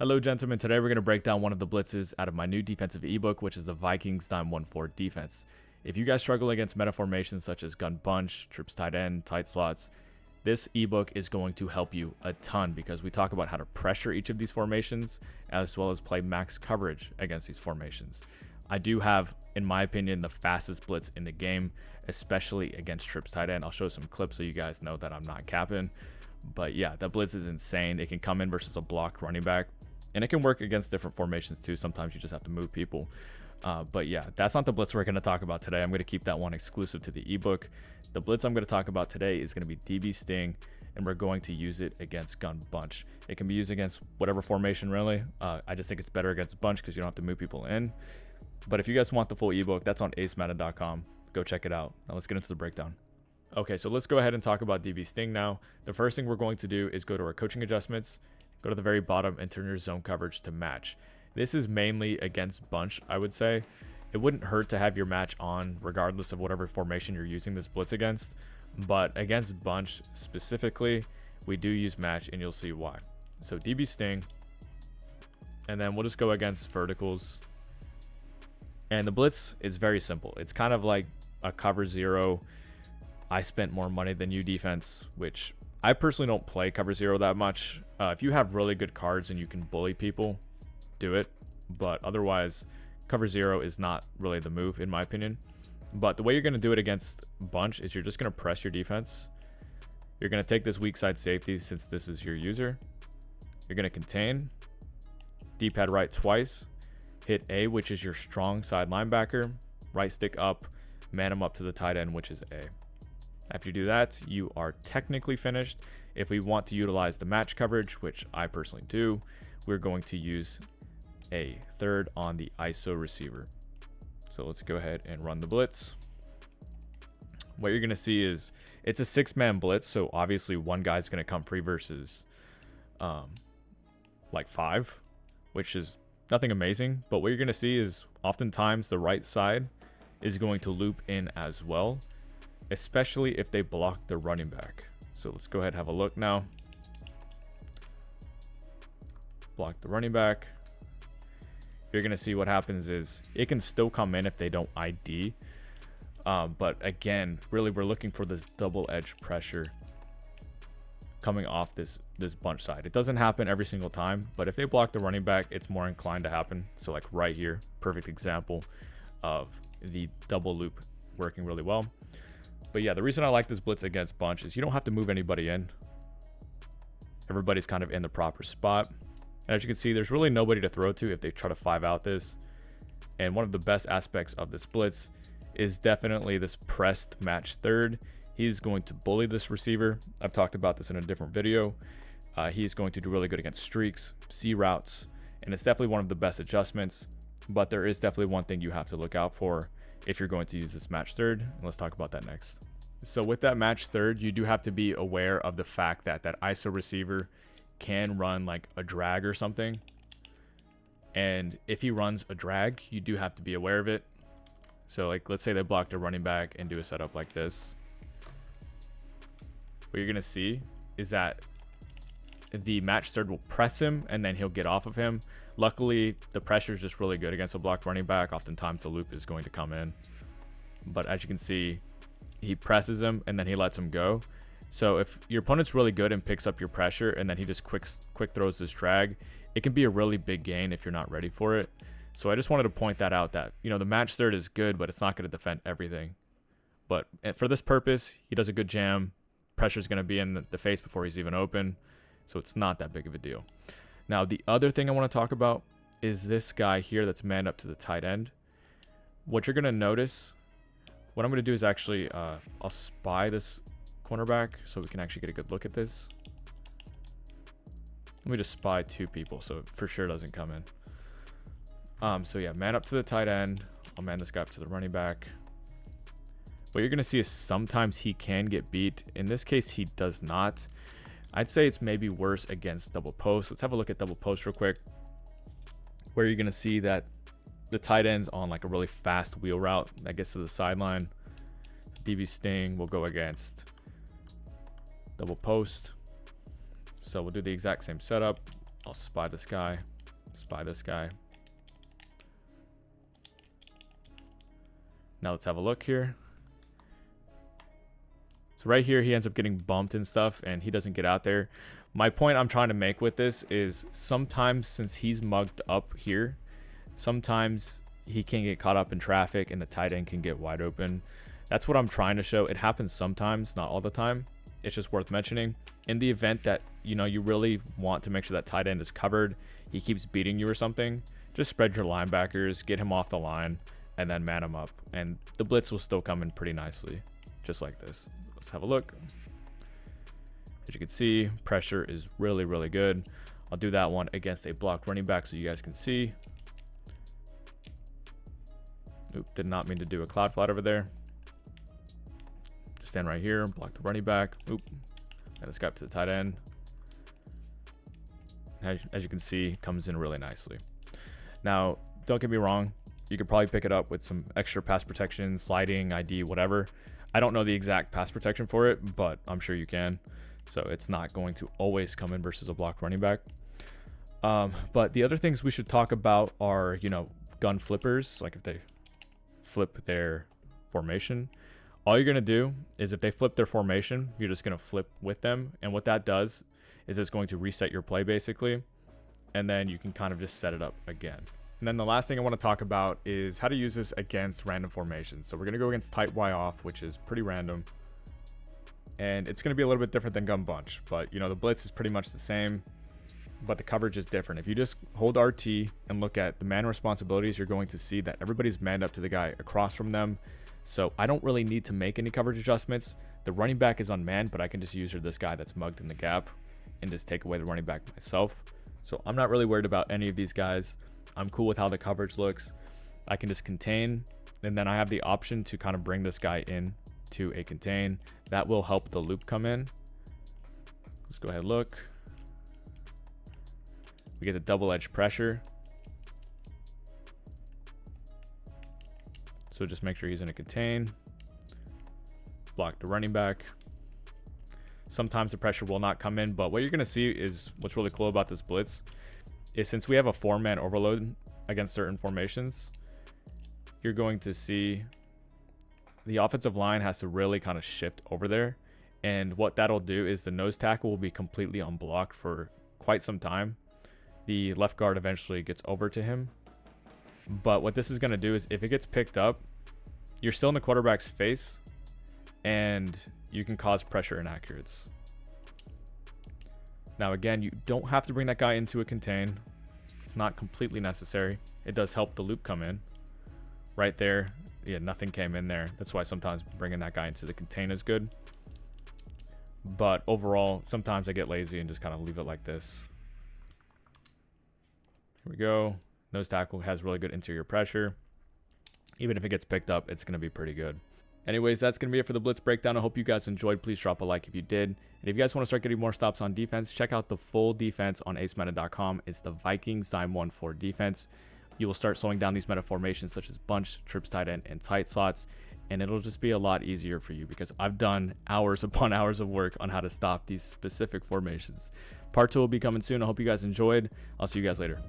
Hello gentlemen, today we're going to break down one of the blitzes out of my new defensive ebook, which is the Vikings 914 defense. If you guys struggle against meta formations such as gun bunch, trips tight end, tight slots, this ebook is going to help you a ton because we talk about how to pressure each of these formations as well as play max coverage against these formations. I do have, in my opinion, the fastest blitz in the game, especially against trips tight end. I'll show some clips so you guys know that I'm not capping. But yeah, that blitz is insane. It can come in versus a blocked running back, and it can work against different formations too. Sometimes you just have to move people. But yeah, that's not the blitz we're going to talk about today. I'm going to keep that one exclusive to the ebook. The blitz I'm going to talk about today is going to be DB Sting, and we're going to use it against gun bunch. It can be used against whatever formation really. I just think it's better against bunch because you don't have to move people in. But if you guys want the full ebook, that's on acemadden.com. Go check it out. Now let's get into the breakdown. Okay, so let's go ahead and talk about DB Sting now. The first thing we're going to do is go to our coaching adjustments, go to the very bottom and turn your zone coverage to match. This is mainly against bunch, I would say. It wouldn't hurt to have your match on regardless of whatever formation you're using this blitz against, but against bunch specifically, we do use match and you'll see why. So DB Sting, and then we'll just go against verticals. And the blitz is very simple. It's kind of like a cover zero. I spent more money than you defense, which I personally don't play cover zero that much. If you have really good cards and you can bully people, do it. But otherwise, cover zero is not really the move in my opinion. But the way you're going to do it against bunch is you're just going to press your defense. You're going to take this weak side safety since this is your user. You're going to contain, D-pad right twice, hit A, which is your strong side linebacker, right stick up, man him up to the tight end, which is A. After you do that, you are technically finished. If we want to utilize the match coverage, which I personally do, we're going to use a third on the ISO receiver. So let's go ahead and run the blitz. What you're going to see is it's a 6-man blitz. So obviously one guy's going to come free versus like 5, which is nothing amazing. But what you're going to see is oftentimes the right side is going to loop in as well, especially if they block the running back. So let's go ahead and have a look now. Block the running back. You're going to see what happens is it can still come in if they don't ID. But again, really we're looking for this double edge pressure coming off this bunch side. It doesn't happen every single time, but if they block the running back, it's more inclined to happen. So like right here, perfect example of the double loop working really well. But yeah, the reason I like this blitz against bunch is you don't have to move anybody in. Everybody's kind of in the proper spot. And as you can see, there's really nobody to throw to if they try to 5 out this. And one of the best aspects of this blitz is definitely this pressed match third. He's going to bully this receiver. I've talked about this in a different video. He's going to do really good against streaks, C routes, and it's definitely one of the best adjustments. But there is definitely one thing you have to look out for if you're going to use this match third, and let's talk about that next. So with that match third, you do have to be aware of the fact that that ISO receiver can run like a drag or something. And if he runs a drag, you do have to be aware of it. So like, let's say they blocked a running back and do a setup like this. What you're going to see is that the match third will press him and then he'll get off of him. Luckily, the pressure is just really good against a blocked running back. Oftentimes the loop is going to come in. But as you can see, he presses him and then he lets him go. So if your opponent's really good and picks up your pressure and then he just quick throws this drag, it can be a really big gain if you're not ready for it. So I just wanted to point that out that, you know, the match third is good, but it's not going to defend everything. But for this purpose, he does a good jam. Pressure's going to be in the face before he's even open. So it's not that big of a deal. Now, the other thing I want to talk about is this guy here that's manned up to the tight end. What you're going to notice, what I'm going to do is actually, I'll spy this cornerback so we can actually get a good look at this. Let me just spy 2 people so it for sure doesn't come in. So yeah, man up to the tight end. I'll man this guy up to the running back. What you're going to see is sometimes he can get beat. In this case, he does not. I'd say it's maybe worse against double post. Let's have a look at double post real quick, where you're going to see that the tight end's on like a really fast wheel route that gets to the sideline. DB Sting will go against double post. So we'll do the exact same setup. I'll spy this guy. Spy this guy. Now let's have a look here. So right here, he ends up getting bumped and stuff, and he doesn't get out there. My point I'm trying to make with this is sometimes since he's mugged up here, sometimes he can get caught up in traffic and the tight end can get wide open. That's what I'm trying to show. It happens sometimes, not all the time. It's just worth mentioning. In the event that, you know, you really want to make sure that tight end is covered, he keeps beating you or something, just spread your linebackers, get him off the line, and then man him up. And the blitz will still come in pretty nicely, just like this. Let's have a look. As you can see, pressure is really, really good. I'll do that one against a blocked running back so you guys can see. Oop, did not mean to do a cloud flat over there. Just stand right here, block the running back. Oop, and this guy up to the tight end. As you can see, comes in really nicely. Now, don't get me wrong. You could probably pick it up with some extra pass protection, sliding, ID, whatever. I don't know the exact pass protection for it, but I'm sure you can. So it's not going to always come in versus a blocked running back. But the other things we should talk about are, you know, gun flippers. Like if they flip their formation, all you're going to do is if they flip their formation, you're just going to flip with them. And what that does is it's going to reset your play basically. And then you can kind of just set it up again. And then the last thing I want to talk about is how to use this against random formations. So we're going to go against tight Y off, which is pretty random. And it's going to be a little bit different than gun bunch, but you know, the blitz is pretty much the same, but the coverage is different. If you just hold RT and look at the man responsibilities, you're going to see that everybody's manned up to the guy across from them. So I don't really need to make any coverage adjustments. The running back is unmanned, but I can just use this guy that's mugged in the gap and just take away the running back myself. So I'm not really worried about any of these guys. I'm cool with how the coverage looks. I can just contain, and then I have the option to kind of bring this guy in to a contain. That will help the loop come in. Let's go ahead and look. We get the double edge pressure. So just make sure he's in a contain. Block the running back. Sometimes the pressure will not come in, but what you're going to see is what's really cool about this blitz is since we have a 4-man overload against certain formations, you're going to see the offensive line has to really kind of shift over there. And what that'll do is the nose tackle will be completely unblocked for quite some time. The left guard eventually gets over to him. But what this is going to do is if it gets picked up, you're still in the quarterback's face and you can cause pressure inaccurates. Now, again, you don't have to bring that guy into a contain. It's not completely necessary. It does help the loop come in. Right there, yeah, nothing came in there. That's why sometimes bringing that guy into the contain is good. But overall, sometimes I get lazy and just kind of leave it like this. Here we go. Nose tackle has really good interior pressure. Even if it gets picked up, it's going to be pretty good. Anyways, that's going to be it for the Blitz breakdown. I hope you guys enjoyed. Please drop a like if you did. And if you guys want to start getting more stops on defense, check out the full defense on acemadden.com. It's the Vikings dime 1-4 defense. You will start slowing down these meta formations such as bunch, trips tight end, and tight slots. And it'll just be a lot easier for you because I've done hours upon hours of work on how to stop these specific formations. Part 2 will be coming soon. I hope you guys enjoyed. I'll see you guys later.